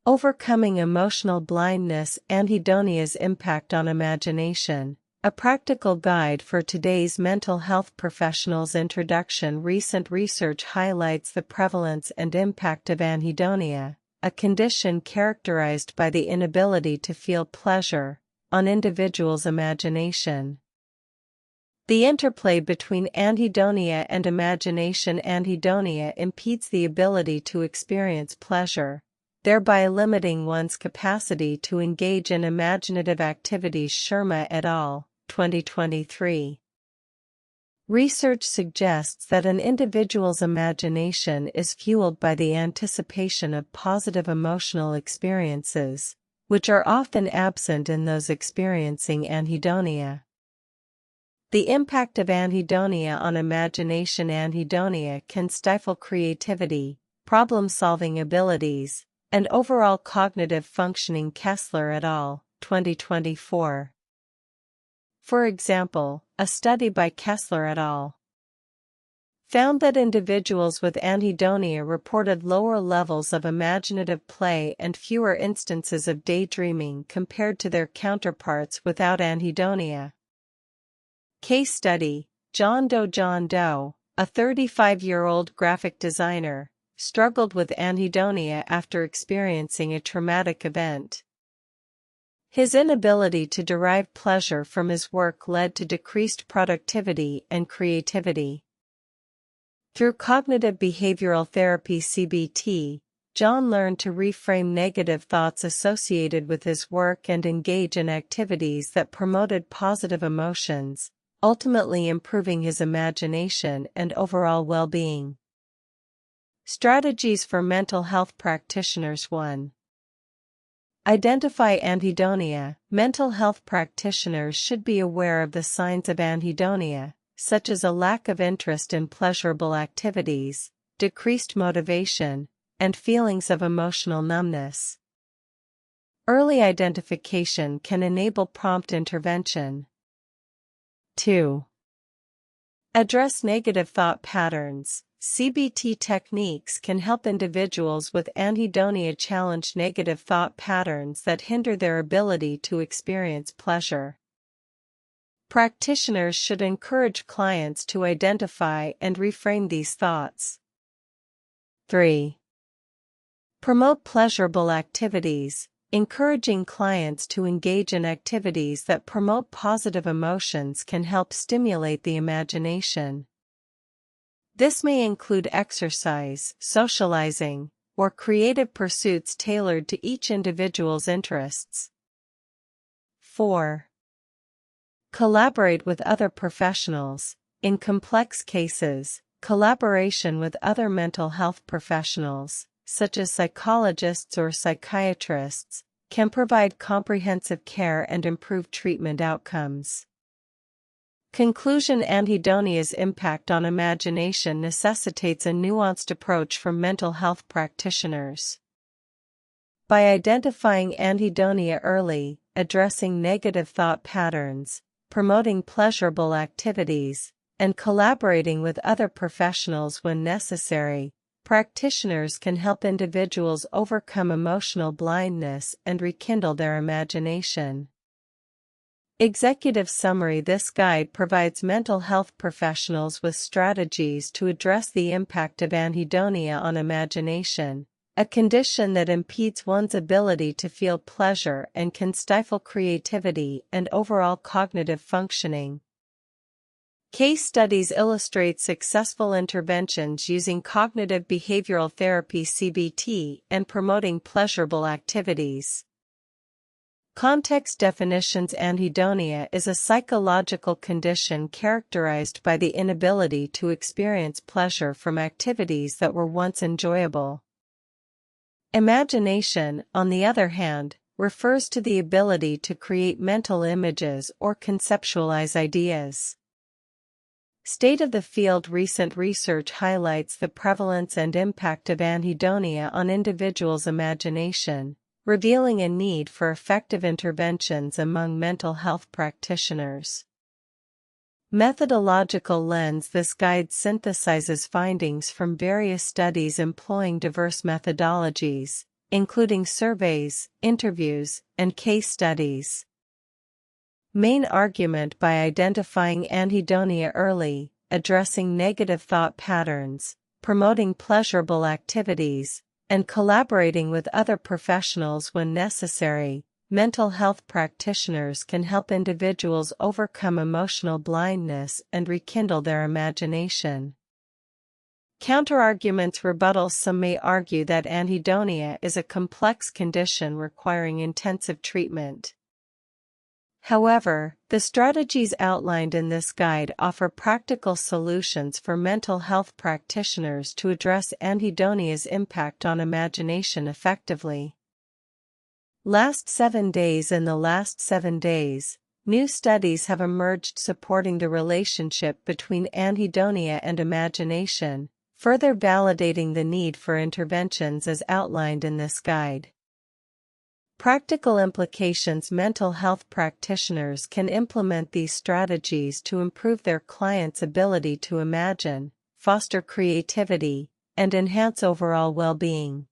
Overcoming Emotional Blindness: Anhedonia's Impact on Imagination. A practical guide for today's mental health professionals. Introduction. Recent research highlights the prevalence and impact of anhedonia, a condition characterized by the inability to feel pleasure, on individuals' imagination. The interplay between anhedonia and imagination. Anhedonia impedes the ability to experience pleasure, thereby limiting one's capacity to engage in imaginative activities. Sharma et al., 2023. Research suggests that an individual's imagination is fueled by the anticipation of positive emotional experiences, which are often absent in those experiencing anhedonia. The impact of anhedonia on imagination. Anhedonia can stifle creativity, problem-solving abilities, and overall cognitive functioning. Kessler et al., 2024. For example, a study by Kessler et al. found that individuals with anhedonia reported lower levels of imaginative play and fewer instances of daydreaming compared to their counterparts without anhedonia. Case study: John Doe. John Doe, a 35-year-old graphic designer, struggled with anhedonia after experiencing a traumatic event. His inability to derive pleasure from his work led to decreased productivity and creativity. Through cognitive behavioral therapy (CBT), John learned to reframe negative thoughts associated with his work and engage in activities that promoted positive emotions, ultimately improving his imagination and overall well-being. Strategies for mental health practitioners. 1. Identify anhedonia. Mental health practitioners should be aware of the signs of anhedonia, such as a lack of interest in pleasurable activities, decreased motivation, and feelings of emotional numbness. Early identification can enable prompt intervention. 2. Address negative thought patterns. CBT techniques can help individuals with anhedonia challenge negative thought patterns that hinder their ability to experience pleasure. Practitioners should encourage clients to identify and reframe these thoughts. 3. Promote pleasurable activities. Encouraging clients to engage in activities that promote positive emotions can help stimulate the imagination. This may include exercise, socializing, or creative pursuits tailored to each individual's interests. 4. Collaborate with other professionals. In complex cases, collaboration with other mental health professionals, such as psychologists or psychiatrists, can provide comprehensive care and improve treatment outcomes. Conclusion: anhedonia's impact on imagination necessitates a nuanced approach from mental health practitioners. By identifying anhedonia early, addressing negative thought patterns, promoting pleasurable activities, and collaborating with other professionals when necessary, practitioners can help individuals overcome emotional blindness and rekindle their imagination. Executive summary: this guide provides mental health professionals with strategies to address the impact of anhedonia on imagination, a condition that impedes one's ability to feel pleasure and can stifle creativity and overall cognitive functioning. Case studies illustrate successful interventions using cognitive behavioral therapy (CBT) and promoting pleasurable activities. Context definitions: anhedonia is a psychological condition characterized by the inability to experience pleasure from activities that were once enjoyable. Imagination, on the other hand, refers to the ability to create mental images or conceptualize ideas. State of the field: recent research highlights the prevalence and impact of anhedonia on individuals' imagination, revealing a need for effective interventions among mental health practitioners. Methodological lens: this guide synthesizes findings from various studies employing diverse methodologies, including surveys, interviews, and case studies. Main argument: by identifying anhedonia early, addressing negative thought patterns, promoting pleasurable activities, and collaborating with other professionals when necessary, mental health practitioners can help individuals overcome emotional blindness and rekindle their imagination. Counterarguments: rebuttals. Some may argue that anhedonia is a complex condition requiring intensive treatment. However, the strategies outlined in this guide offer practical solutions for mental health practitioners to address anhedonia's impact on imagination effectively. Last 7 days. In the last 7 days, new studies have emerged supporting the relationship between anhedonia and imagination, further validating the need for interventions as outlined in this guide. Practical implications: mental health practitioners can implement these strategies to improve their clients' ability to imagine, foster creativity, and enhance overall well-being.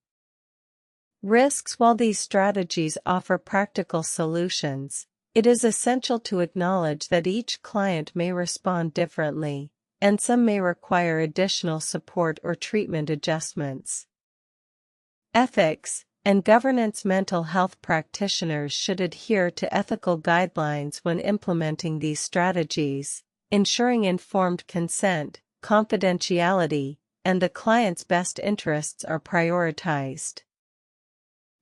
Risks: while these strategies offer practical solutions, it is essential to acknowledge that each client may respond differently, and some may require additional support or treatment adjustments. Ethics and governance: mental health practitioners should adhere to ethical guidelines when implementing these strategies, ensuring informed consent, confidentiality, and the client's best interests are prioritized.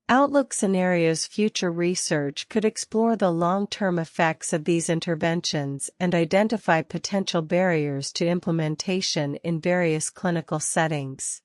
Outlook scenarios: future research could explore the long-term effects of these interventions and identify potential barriers to implementation in various clinical settings.